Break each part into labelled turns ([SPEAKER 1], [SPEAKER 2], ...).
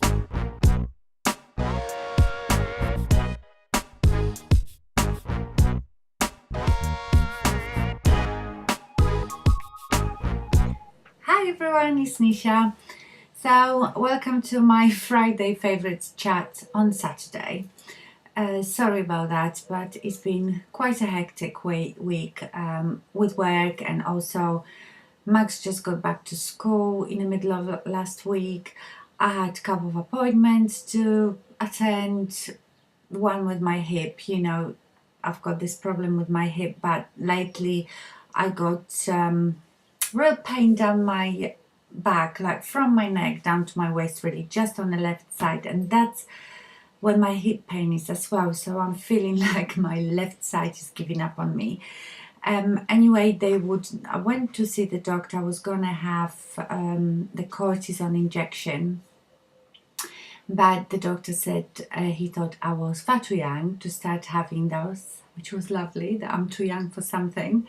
[SPEAKER 1] Hi everyone, it's Nisha. So, welcome to my Friday favorites chat on Saturday. Sorry about that, but it's been quite a hectic week with work, and also Max just got back to school in the middle of last week. I had a couple of appointments to attend, one with my hip. I've got this problem with my hip, but lately I got real pain down my back, like from my neck down to my waist, really, just on the left side, and that's when my hip pain is as well. So I'm feeling like my left side is giving up on me. Anyway, I went to see the doctor. I was gonna have the cortisone injection, but the doctor said he thought I was far too young to start having those, which was lovely, that I'm too young for something.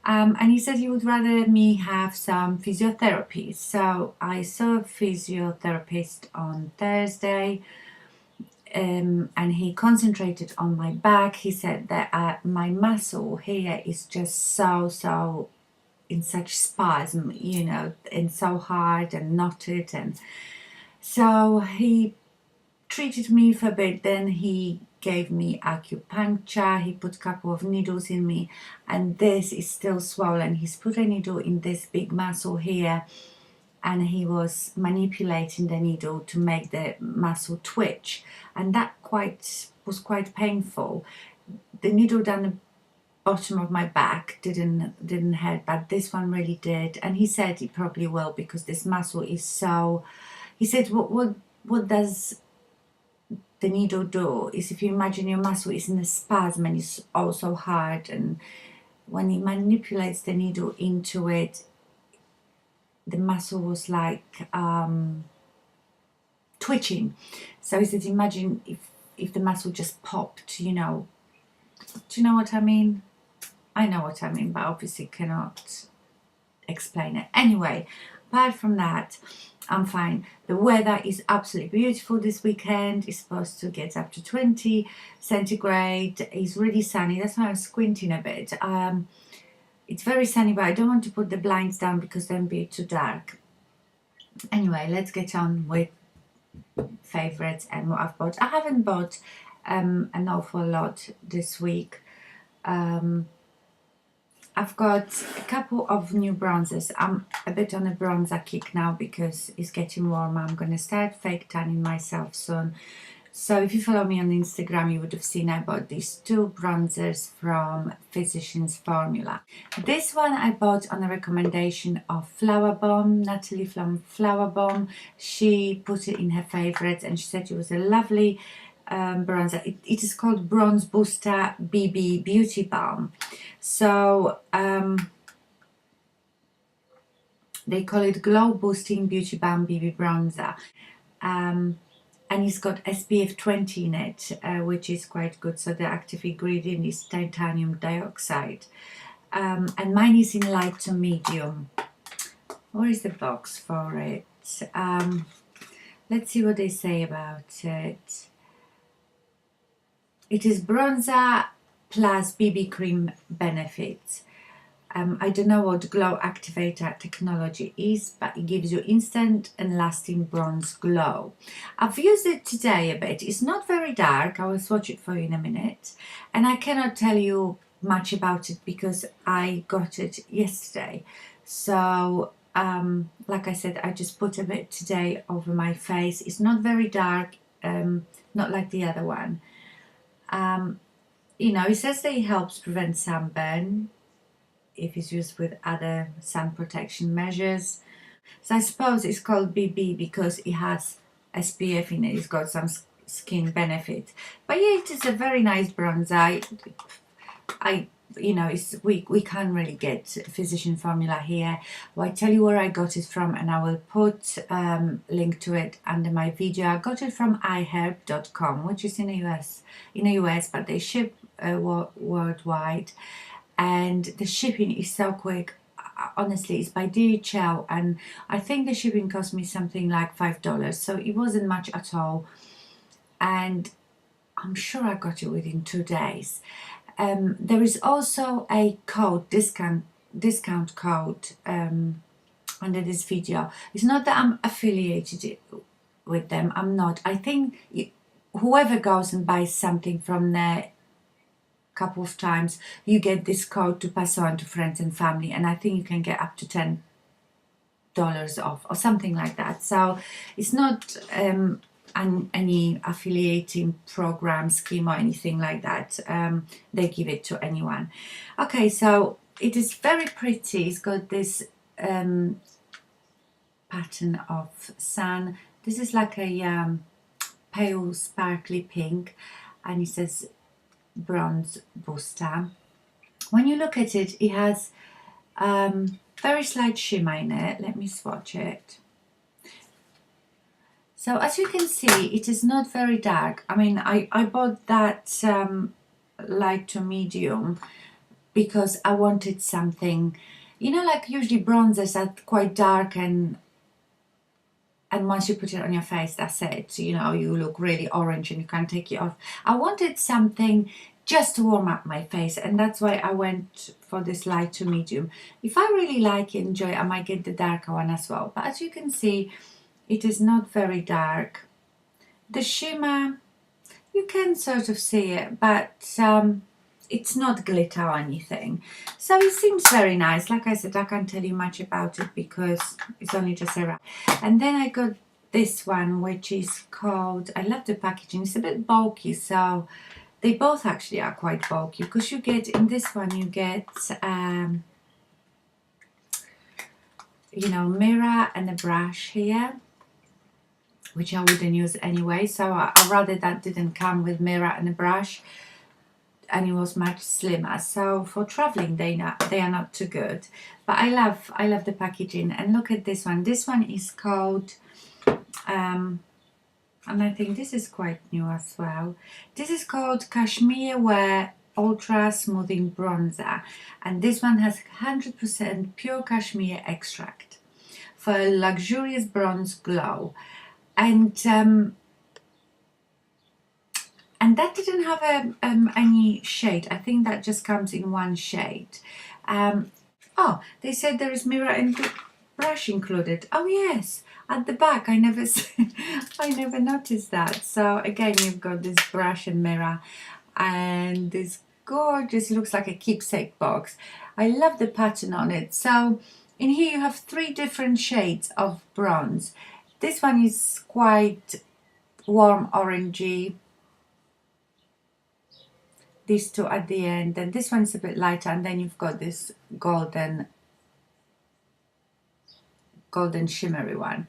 [SPEAKER 1] And he said he would rather me have some physiotherapy. So I saw a physiotherapist on Thursday, and he concentrated on my back. He said that my muscle here is just so in such spasm, and so hard and knotted. And so he treated me for a bit, then he gave me acupuncture. He put a couple of needles in me, and this is still swollen. He's put a needle in this big muscle here, and he was manipulating the needle to make the muscle twitch, and that was quite painful. The needle down the bottom of my back didn't hurt, but this one really did, and he said it probably will, because this muscle is so. He said what does the needle do is, if you imagine your muscle is in a spasm and it's also hard, and when he manipulates the needle into it, the muscle was like twitching. So he said, imagine if the muscle just popped, do you know what I mean? I know what I mean, but obviously cannot explain it. Anyway, apart from that, I'm fine. The weather is absolutely beautiful this weekend. It's supposed to get up to 20 centigrade. It's really sunny. That's why I'm squinting a bit. It's very sunny, but I don't want to put the blinds down because then it'll be too dark. Anyway, let's get on with favorites and what I've bought. I haven't bought an awful lot this week. I've got a couple of new bronzers. I'm a bit on a bronzer kick now because it's getting warmer. I'm going to start fake tanning myself soon. So if you follow me on Instagram, you would have seen I bought these two bronzers from Physicians Formula. This one I bought on a recommendation of Flower Bomb, Natalie from Flower Bomb. She put it in her favorites and she said it was a lovely bronzer. It is called Bronze Booster BB Beauty Balm. So they call it Glow Boosting Beauty Balm BB Bronzer. And it's got SPF 20 in it, which is quite good. So the active ingredient is titanium dioxide. And mine is in light to medium. Where is the box for it? Let's see what they say about it. It is bronzer plus BB cream benefits. I don't know what glow activator technology is, but it gives you instant and lasting bronze glow. I've used it today a bit. It's not very dark. I will swatch it for you in a minute. And I cannot tell you much about it because I got it yesterday. So, like I said, I just put a bit today over my face. It's not very dark, not like the other one. It says that it helps prevent sunburn if it's used with other sun protection measures. So I suppose it's called BB because it has SPF in it. It's got some skin benefit. But yeah, it is a very nice bronzer. We can't really get Physician Formula here. Well, I tell you where I got it from, and I will put link to it under my video. I got it from iherb.com, which is in the US, but they ship worldwide, and the shipping is so quick. honestly, it's by DHL, and I think the shipping cost me something like $5, so it wasn't much at all, and I'm sure I got it within 2 days. There is also a code, discount code, under this video. It's not that I'm affiliated with them, I'm not. I think whoever goes and buys something from there couple of times, you get this code to pass on to friends and family, and I think you can get up to $10 off or something like that. So it's not any affiliating program scheme or anything like that. They give it to anyone. Okay, so it is very pretty. It's got this pattern of sun. This is like a pale sparkly pink, and it says bronze booster. When you look at it, it has very slight shimmer in it. Let me swatch it. So as you can see, it is not very dark. I mean, I bought that light to medium because I wanted something, you know, like usually bronzers are quite dark, and once you put it on your face, that's it. You know, you look really orange and you can't take it off. I wanted something just to warm up my face, and that's why I went for this light to medium. If I really like it, enjoy it, I might get the darker one as well. But as you can see, it is not very dark. The shimmer, you can sort of see it, but it's not glitter or anything. So it seems very nice. Like I said, I can't tell you much about it because it's only just a wrap. And then I got this one, which is called, I love the packaging, it's a bit bulky, so they both actually are quite bulky, because you get, in this one you get you know, mirror and a brush here, which I wouldn't use anyway, so I'd rather that didn't come with mirror and a brush, and it was much slimmer. So for traveling, they are not too good. But I love the packaging. And look at this one. This one is called and I think this is quite new as well. This is called Cashmere Wear Ultra Smoothing Bronzer, and this one has 100% pure cashmere extract for a luxurious bronze glow. And that didn't have any shade. I think that just comes in one shade. Oh, they said there is mirror and brush included. Oh yes, at the back. I never noticed that. So again, you've got this brush and mirror, and this gorgeous, looks like a keepsake box. I love the pattern on it. So in here you have 3 different shades of bronze. This one is quite warm orangey. These 2 at the end, and this one's a bit lighter, and then you've got this golden shimmery one.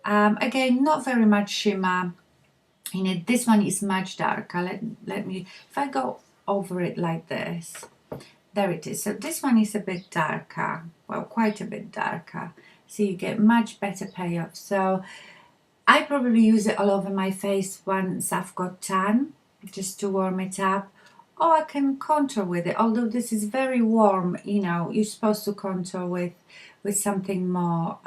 [SPEAKER 1] Again, not very much shimmer in it. This one is much darker. Let me, if I go over it like this, there it is. So this one is a bit darker, well, quite a bit darker, so you get much better payoff. So I probably use it all over my face once I've got tan, just to warm it up. Or I can contour with it, although this is very warm, you know, you're supposed to contour with something more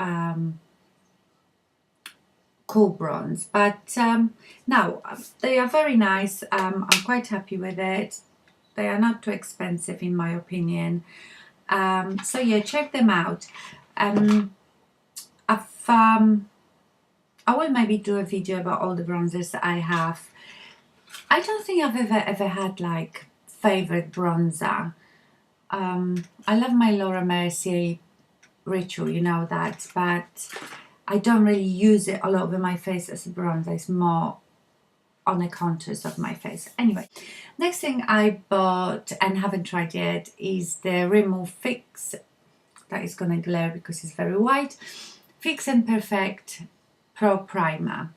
[SPEAKER 1] cool bronze. But no, they are very nice. I'm quite happy with it. They are not too expensive in my opinion. So yeah, check them out. I will maybe do a video about all the bronzers that I have. I don't think I've ever had like favorite bronzer. I love my Laura Mercier Ritual, you know that, but I don't really use it all over my face as a bronzer. It's more on the contours of my face. Anyway, next thing I bought and haven't tried yet is the Remove Fix. That is gonna glare because it's very white. Fix and Perfect Pro Primer.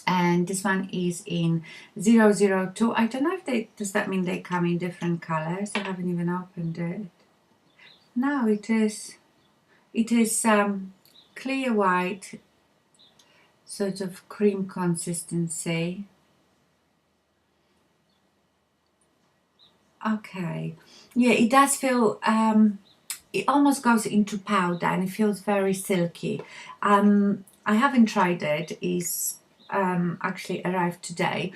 [SPEAKER 1] And this one is in 002. I don't know if does that mean they come in different colors? I haven't even opened it. No, it is clear white, sort of cream consistency. Okay, yeah, it does feel it almost goes into powder and it feels very silky. I haven't tried it. It's actually arrived today,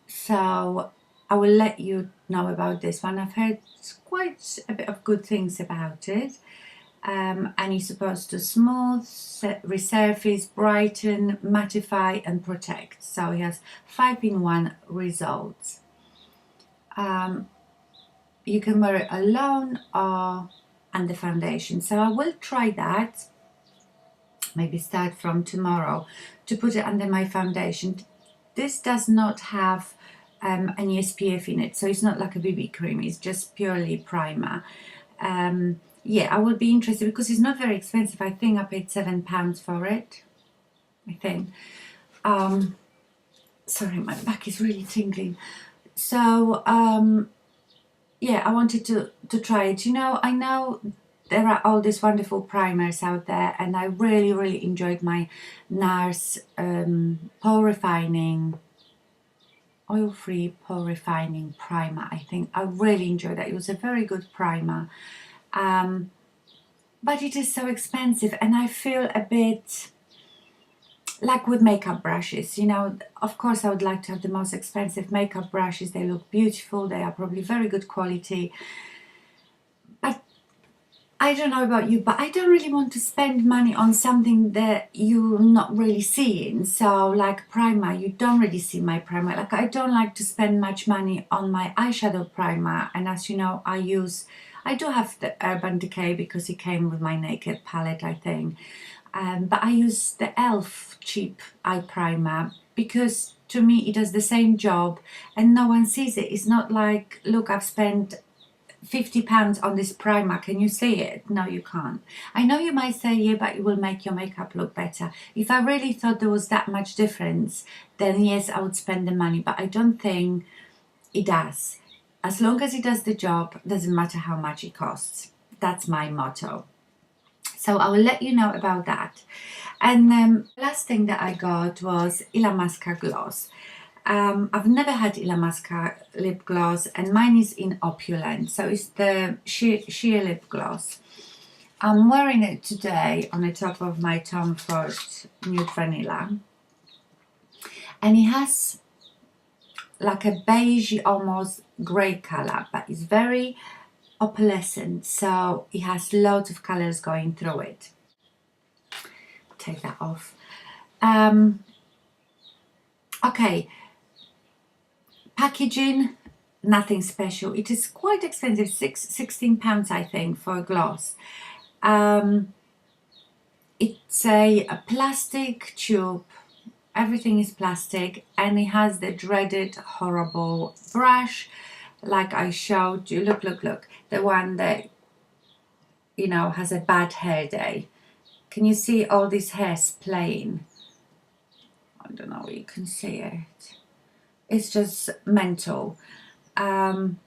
[SPEAKER 1] so I will let you know about this one. I've heard quite a bit of good things about it. And it's supposed to smooth, resurface, brighten, mattify and protect. So it has 5-in-1 results. You can wear it alone or under foundation. So I will try that, maybe start from tomorrow, to put it under my foundation. This does not have any SPF in it, so it's not like a BB cream, it's just purely primer. Yeah, I would be interested because it's not very expensive. I think I paid £7 for it, I think. Sorry, my back is really tingling. So yeah, I wanted to try it. You know, I know there are all these wonderful primers out there, and I really enjoyed my NARS pore refining, oil-free pore refining primer. I think I really enjoyed that. It was a very good primer. But it is so expensive, and I feel a bit like with makeup brushes, you know, of course I would like to have the most expensive makeup brushes. They look beautiful, they are probably very good quality, but I don't know about you, but I don't really want to spend money on something that you're not really seeing. So like primer, you don't really see my primer. Like I don't like to spend much money on my eyeshadow primer, and as you know, I do have the Urban Decay because it came with my Naked palette, I think. But I use the e.l.f. cheap eye primer because to me it does the same job and no one sees it. It's not like, look, I've spent £50 on this primer, can you see it? No, you can't. I know you might say, yeah, but it will make your makeup look better. If I really thought there was that much difference, then yes, I would spend the money, but I don't think it does. As long as it does the job, doesn't matter how much it costs. That's my motto. So I will let you know about that. And the last thing that I got was Illamasqua gloss. I've never had Illamasqua lip gloss, and mine is in Opulent, so it's the sheer lip gloss. I'm wearing it today on the top of my Tom Ford Nude Vanilla, and it has like a beige, almost grey colour, but it's very opalescent, so it has loads of colours going through it. Take that off. Okay, packaging, nothing special. It is quite expensive, £16 I think for a gloss. It's a plastic tube, everything is plastic, and it has the dreaded horrible brush like I showed you. Look, the one that, you know, has a bad hair day. Can you see all these hairs playing? I don't know if you can see it. It's just mental. And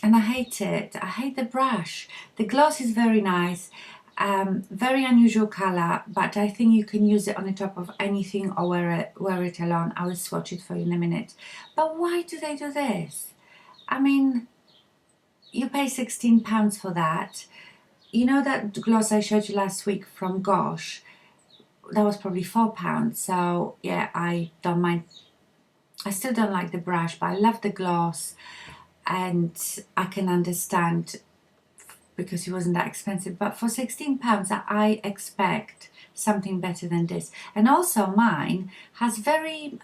[SPEAKER 1] I hate it. I hate the brush. The gloss is very nice. Very unusual color, but I think you can use it on the top of anything or wear it alone. I will swatch it for you in a minute. But why do they do this? I mean, you pay £16 for that. You know that gloss I showed you last week from Gosh? That was probably £4. So yeah, I don't mind. I still don't like the brush, but I love the gloss, and I can understand because it wasn't that expensive. But for £16, I expect something better than this. And also mine has very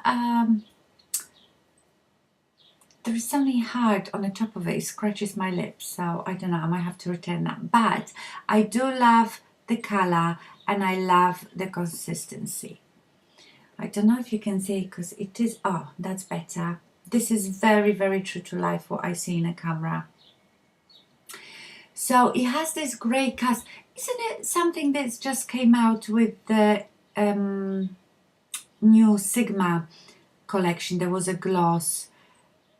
[SPEAKER 1] there is something hard on the top of it. It scratches my lips, so I don't know, I might have to return that. But I do love the color and I love the consistency. I don't know if you can see because it is, oh, that's better. This is very true to life what I see in a camera. So it has this grey cast. Isn't it something that's just came out with the new Sigma collection? There was a gloss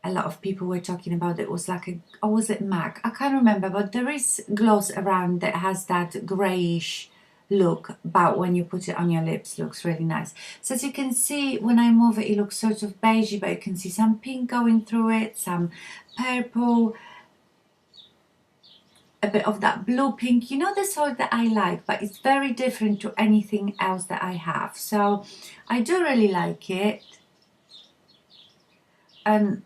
[SPEAKER 1] a lot of people were talking about. It was like a, or was it MAC? I can't remember, but there is gloss around that has that greyish look, but when you put it on your lips, looks really nice. So as you can see, when I move it, it looks sort of beigey, but you can see some pink going through it, some purple. a bit of that blue pink, you know, the sort that I like, but it's very different to anything else that I have. So I do really like it. And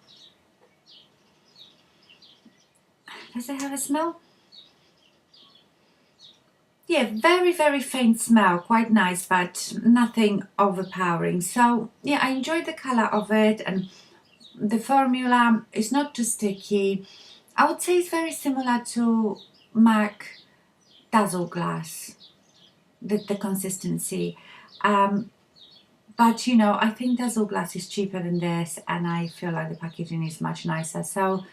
[SPEAKER 1] does it have a smell? Yeah, very, very faint smell, quite nice, but nothing overpowering. So yeah, I enjoy the color of it, and the formula is not too sticky. I would say it's very similar to MAC Dazzle Glass, the consistency. But you know, I think Dazzle Glass is cheaper than this, and I feel like the packaging is much nicer. So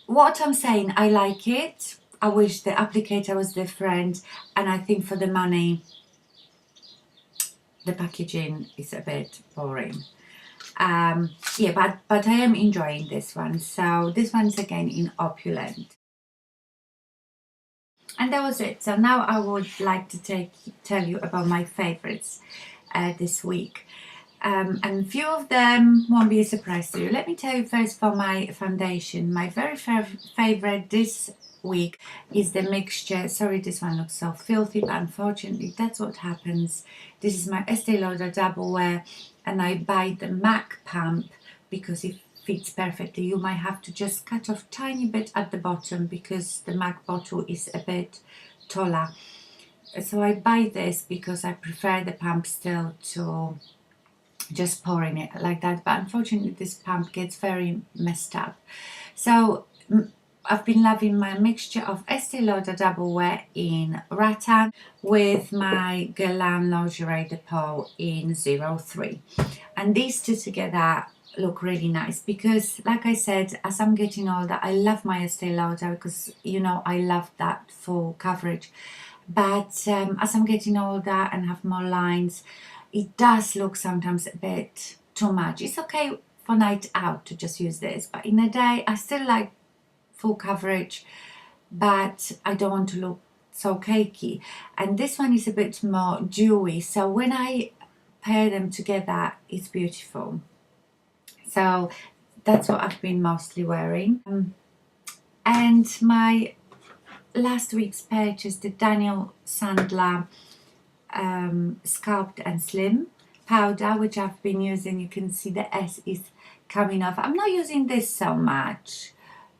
[SPEAKER 1] what I'm saying, I like it. I wish the applicator was different, and I think for the money, the packaging is a bit boring. Yeah, but I am enjoying this one. So this one's again in Opulent. And that was it. So now I would like to tell you about my favorites this week. And few of them won't be a surprise to you. Let me tell you first for my foundation. My very favorite this week is the mixture. Sorry, this one looks so filthy, but unfortunately that's what happens. This is my Estee Lauder Double Wear, and I buy the MAC pump because it fits perfectly. You might have to just cut off tiny bit at the bottom because the MAC bottle is a bit taller. So I buy this because I prefer the pump still to just pouring it like that, but unfortunately this pump gets very messed up. So I've been loving my mixture of Estee Lauder Double Wear in Rattan with my Guerlain Lingerie Depot in 03, and these two together look really nice because, like I said, as I'm getting older, I love my Estee Lauder because, you know, I love that full coverage, but as I'm getting older and have more lines, it does look sometimes a bit too much. It's okay for night out to just use this, but in a day I still like full coverage, but I don't want to look so cakey. And this one is a bit more dewy, so when I pair them together it's beautiful. So that's what I've been mostly wearing. And my last week's purchase, the Daniel Sandler Sculpt and Slim powder, which I've been using. You can see the S is coming off. I'm not using this so much.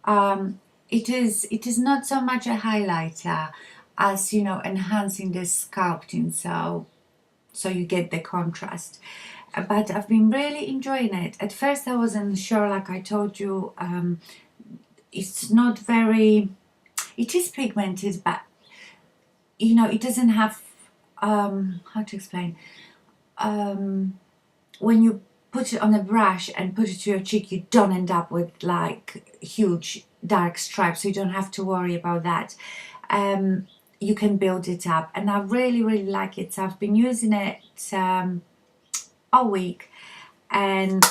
[SPEAKER 1] It is not so much a highlighter as, you know, enhancing the sculpting, so you get the contrast. But I've been really enjoying it. At first I wasn't sure, like I told you. It's not very, it is pigmented, but you know, it doesn't have how to explain, when you put it on a brush and put it to your cheek, you don't end up with like huge dark stripes, so you don't have to worry about that. You can build it up, and I really like it. So I've been using it all week, and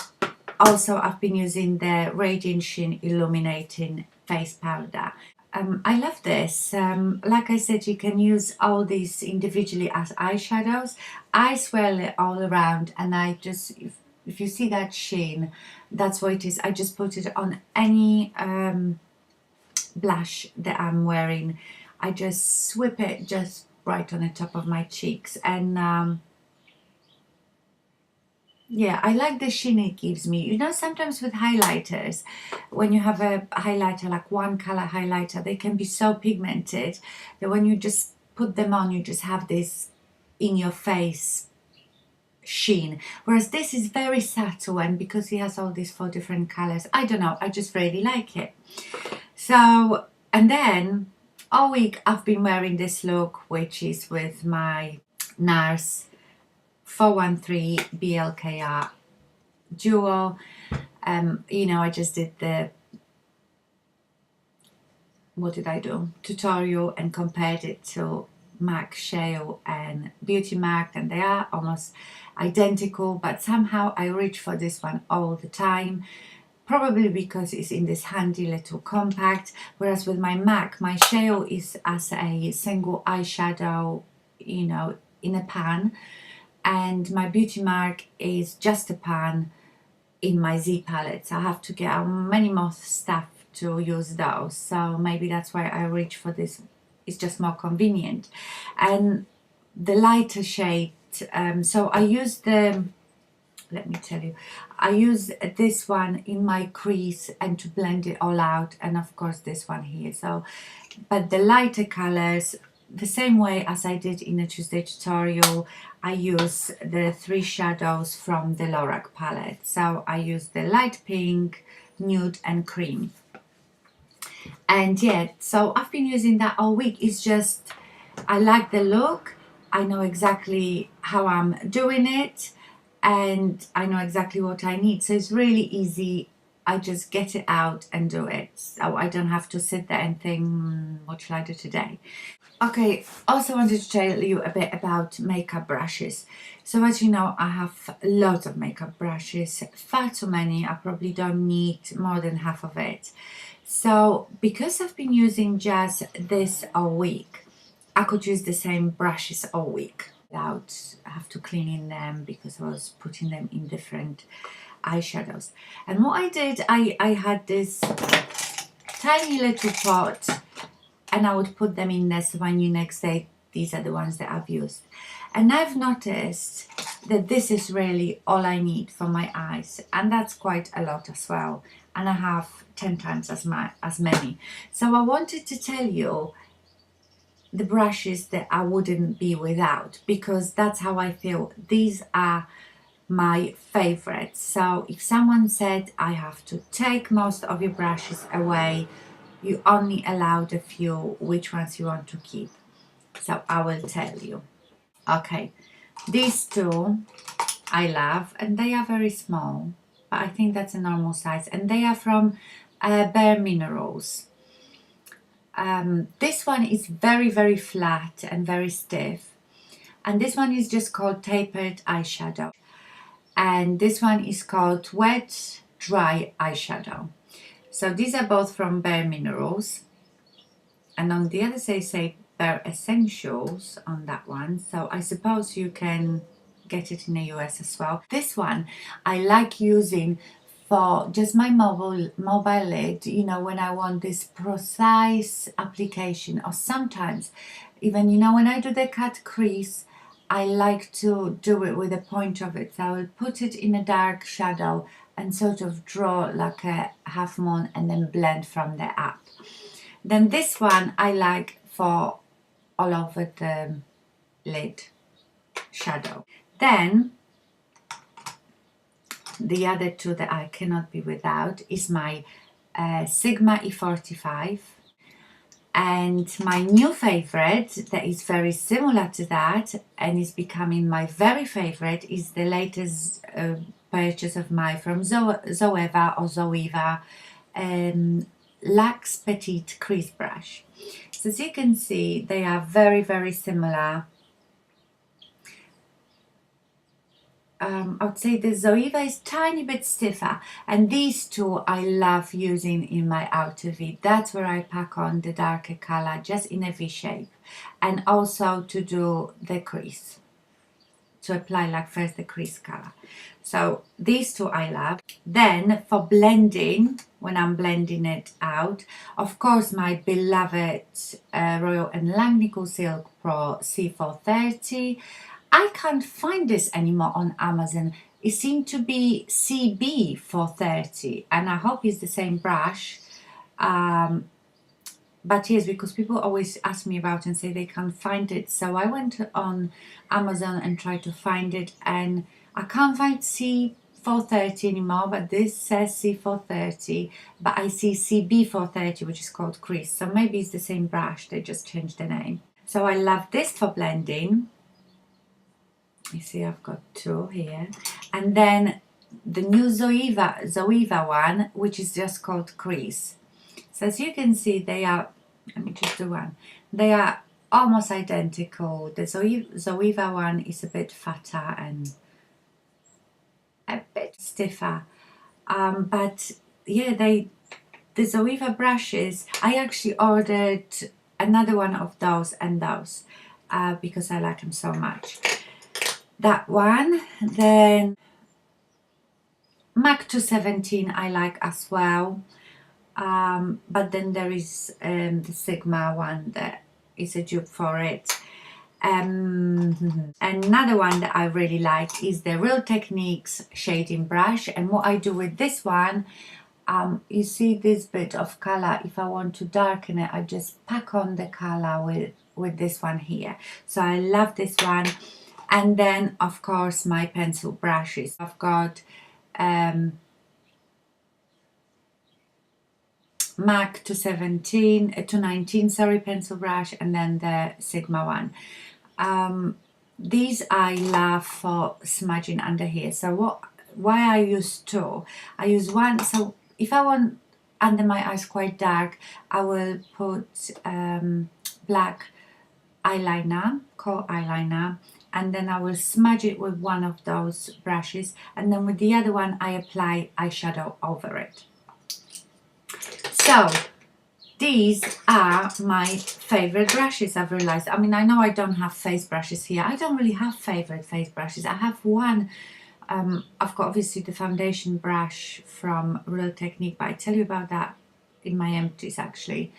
[SPEAKER 1] also I've been using the Radiant Sheen Illuminating Face Powder. I love this. Like I said, you can use all these individually as eyeshadows. I swirl it all around, and I just, if you see that sheen, that's what it is. I just put it on any blush that I'm wearing. I just sweep it just right on the top of my cheeks, and yeah, I like the sheen it gives me. You know, sometimes with highlighters, when you have a highlighter, like one color highlighter, they can be so pigmented that when you just put them on, you just have this in your face sheen. Whereas this is very subtle, and because it has all these 4 different colors, I don't know, I just really like it. So, and then all week I've been wearing this look, which is with my NARS 413 BLKR duo. You know, I just did the, what did I do? Tutorial, and compared it to MAC Shale and Beauty Mark, and they are almost identical, but somehow I reach for this one all the time. Probably because it's in this handy little compact, whereas with my MAC, my Shale is as a single eyeshadow, you know, in a pan, and my Beauty Mark is just a pan in my Z palette. So I have to get out many more stuff to use those, so maybe that's why I reach for this. It's just more convenient. And the lighter shade, so I use the, let me tell you, I use this one in my crease and to blend it all out, and of course this one here. So but the lighter colors, the same way as I did in the Tuesday tutorial, I use the 3 shadows from the Lorac palette. So I use the light pink, nude and cream. And yeah, so I've been using that all week. It's just, I like the look, I know exactly how I'm doing it, and I know exactly what I need. So it's really easy. I just get it out and do it. So I don't have to sit there and think, what shall I do today? Okay, also wanted to tell you a bit about makeup brushes. So as you know, I have lots of makeup brushes, far too many. I probably don't need more than half of it. So because I've been using just this all week, I could use the same brushes all week without have to cleaning them, because I was putting them in different eyeshadows. And what I did, I had this tiny little pot, and I would put them in there, so I knew next day these are the ones that I've used. And I've noticed that this is really all I need for my eyes, and that's quite a lot as well. And I have 10 times as many. So I wanted to tell you the brushes that I wouldn't be without, because that's how I feel. These are my favorites. So if someone said I have to take most of your brushes away, you only allowed a few, which ones you want to keep. So I will tell you. Okay, these two I love, and they are very small, but I think that's a normal size, and they are from Bare Minerals. This one is very, very flat and very stiff, and this one is just called Tapered Eyeshadow, and this one is called Wet Dry Eyeshadow. So these are both from Bare Minerals, and on the other side say Bare Essentials on that one, so I suppose you can get it in the US as well. This one I like using for just my mobile lid, you know, when I want this precise application, or sometimes even, you know, when I do the cut crease, I like to do it with the point of it. So I will put it in a dark shadow and sort of draw like a half moon and then blend from there up. Then this one I like for all over the lid shadow. Then the other two that I cannot be without is my Sigma E45, and my new favorite that is very similar to that and is becoming my very favorite is the latest purchase of mine from Zoeva or Zoeva Luxe Petite Crease Brush. So as you can see, they are very, very similar. I would say the Zoeva is tiny bit stiffer, and these two I love using in my outer V. That's where I pack on the darker color just in a V shape, and also to do the crease, to apply like first the crease color. So these two I love. Then for blending, when I'm blending it out, of course my beloved Royal & Langnickel Silk Pro C430. I can't find this anymore on Amazon. It seemed to be CB430, and I hope it's the same brush. But yes, because people always ask me about it and say they can't find it. So I went on Amazon and tried to find it, and I can't find C430 anymore, but this says C430, but I see CB430, which is called Crease. So maybe it's the same brush, they just changed the name. So I love this for blending. You see I've got two here, and then the new Zoeva one, which is just called Crease. So as you can see, they are, let me just do one, they are almost identical. The Zoeva one is a bit fatter and a bit stiffer, but yeah, the Zoeva brushes, I actually ordered another one of those and those because I like them so much. That one, then MAC 217 I like as well. but then there is the Sigma one that is a dupe for it. Another one that I really like is the Real Techniques shading brush, and what I do with this one, you see this bit of color, if I want to darken it, I just pack on the color with this one here. So I love this one. And then of course my pencil brushes. I've got MAC 219 sorry, pencil brush, and then the Sigma one. These I love for smudging under here. So why I use two, I use one, so if I want under my eyes quite dark, I will put black eyeliner, kohl eyeliner, and then I will smudge it with one of those brushes, and then with the other one I apply eyeshadow over it. So these are my favorite brushes, I've realized. I mean, I know I don't have face brushes here. I don't really have favorite face brushes. I have one. I've got obviously the foundation brush from Real Technique, but I tell you about that in my empties actually.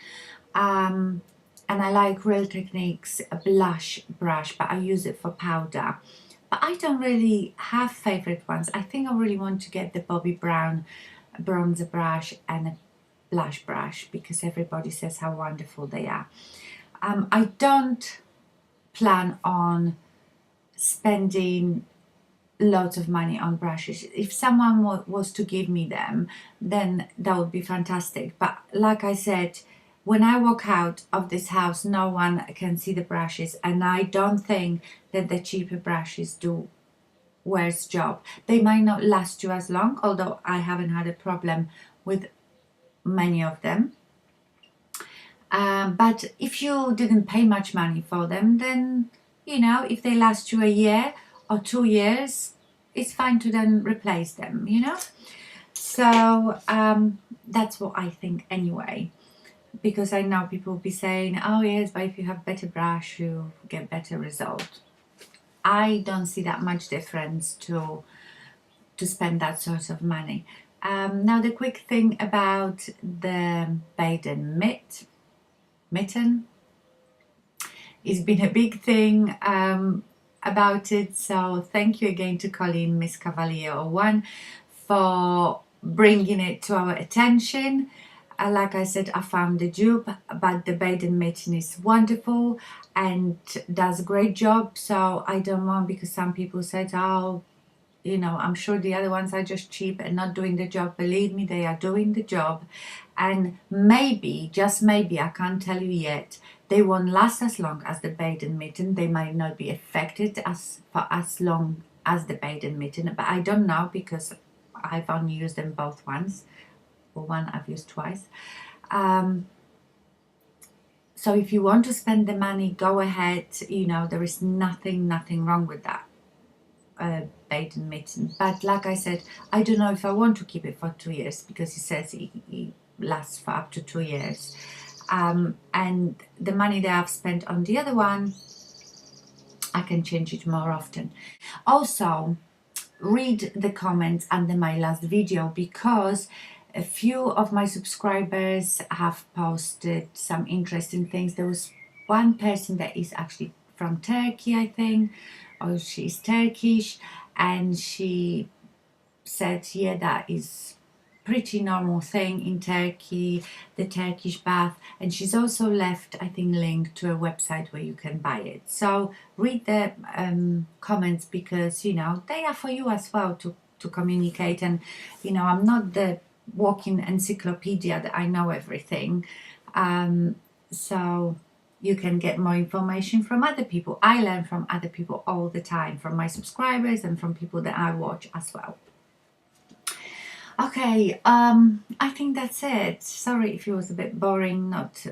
[SPEAKER 1] And I like Real Technique's blush brush, but I use it for powder. But I don't really have favorite ones. I think I really want to get the Bobbi Brown bronzer brush and a blush brush because everybody says how wonderful they are. I don't plan on spending lots of money on brushes. If someone was to give me them, then that would be fantastic. But like I said, when I walk out of this house, no one can see the brushes, and I don't think that the cheaper brushes do worse job. They might not last you as long, although I haven't had a problem with many of them. But if you didn't pay much money for them, then you know, if they last you a year or 2 years, it's fine to then replace them, you know. So that's what I think anyway, because I know people will be saying, oh yes, but if you have better brush you get better result. I don't see that much difference to spend that sort of money. Now the quick thing about the Baden mitten, it's been a big thing about it, so thank you again to Colleen, Miss Cavalier 01, for bringing it to our attention. Like I said, I found the dupe, but the Baden mitten is wonderful and does a great job. So I don't want, because some people said, oh, you know, I'm sure the other ones are just cheap and not doing the job. Believe me, they are doing the job. And maybe, just maybe, I can't tell you yet, they won't last as long as the Baden mitten. They might not be affected for as long as the Baden mitten, but I don't know because I've only used them both once, or one I've used twice. So if you want to spend the money, go ahead. You know, there is nothing wrong with that. Baden mitten, but like I said, I don't know if I want to keep it for 2 years because it says it lasts for up to 2 years, and the money that I've spent on the other one, I can change it more often. Also, read the comments under my last video because a few of my subscribers have posted some interesting things. There was one person that is actually from Turkey, I think, or she's Turkish, and she said, yeah, that is pretty normal thing in Turkey, the Turkish bath, and she's also left, I think, link to a website where you can buy it. So read the comments because, you know, they are for you as well to communicate. And, you know, I'm not the walking encyclopedia that I know everything. So you can get more information from other people. I learn from other people all the time, from my subscribers and from people that I watch as well. Okay, I think that's it. Sorry if it was a bit boring, not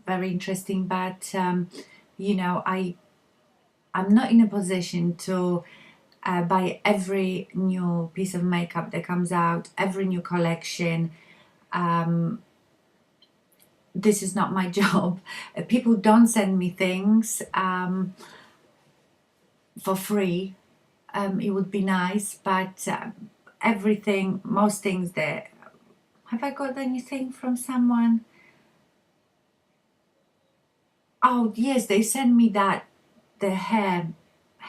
[SPEAKER 1] very interesting, but you know, I'm not in a position to buy every new piece of makeup that comes out, every new collection. This is not my job. People don't send me things for free. It would be nice, but everything, most things that Have I got anything from someone? Oh yes, they sent me that, the hair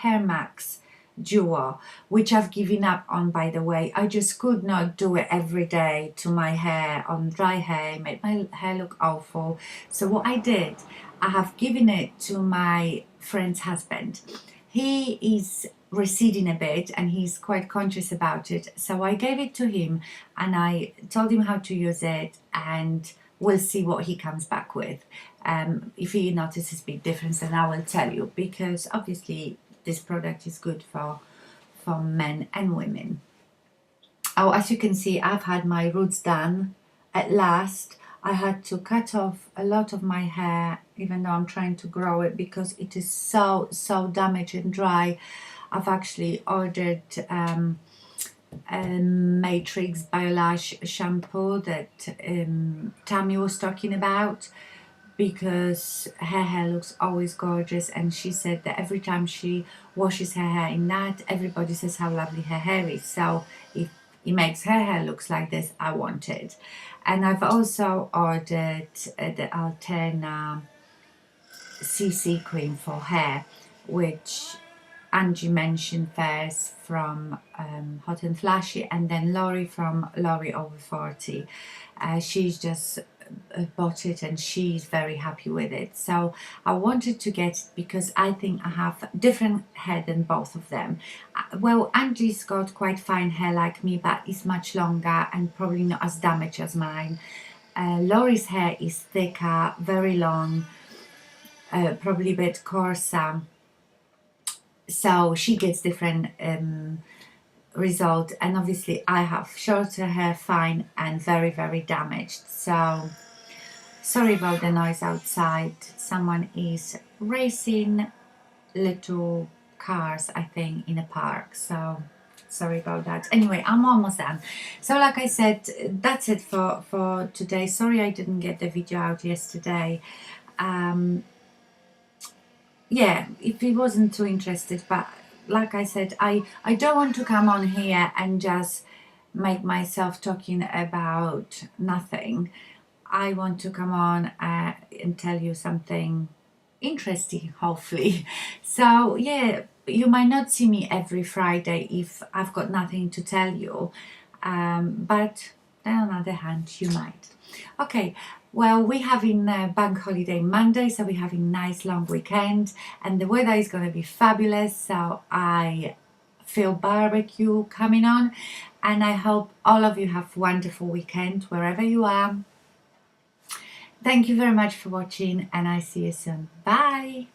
[SPEAKER 1] max duo, which I've given up on, by the way. I just could not do it every day to my hair on dry hair. It made my hair look awful. So what I did, I have given it to my friend's husband. He is receding a bit and he's quite conscious about it, so I gave it to him and I told him how to use it, and we'll see what he comes back with. If he notices big difference, then I will tell you, because obviously this product is good for men and women. Oh, as you can see, I've had my roots done at last. I had to cut off a lot of my hair, even though I'm trying to grow it, because it is so damaged and dry. I've actually ordered Matrix Biolash shampoo that Tammy was talking about, because her hair looks always gorgeous, and she said that every time she washes her hair in that, everybody says how lovely her hair is. So if it makes her hair looks like this, I want it. And I've also ordered the Alterna CC cream for hair, which Angie mentioned first from Hot and Flashy, and then Laurie from Laurie Over 40. She's just bought it and she's very happy with it. So I wanted to get it because I think I have different hair than both of them. Well, Angie's got quite fine hair like me, but it's much longer and probably not as damaged as mine. Laurie's hair is thicker, very long, probably a bit coarser, so she gets different result, and obviously I have shorter hair, fine, and very damaged. So sorry about the noise outside. Someone is racing little cars, I think, in a park, so sorry about that. Anyway, I'm almost done. So like I said, that's it for today. Sorry I didn't get the video out yesterday. Yeah, if he wasn't too interested, but like I said, I don't want to come on here and just make myself talking about nothing. I want to come on and tell you something interesting, hopefully. So yeah, you might not see me every Friday if I've got nothing to tell you, but then on the other hand, you might. Okay, well, we're having bank holiday Monday, so we're having a nice long weekend, and the weather is going to be fabulous, so I feel barbecue coming on, and I hope all of you have a wonderful weekend wherever you are. Thank you very much for watching, and I see you soon. Bye.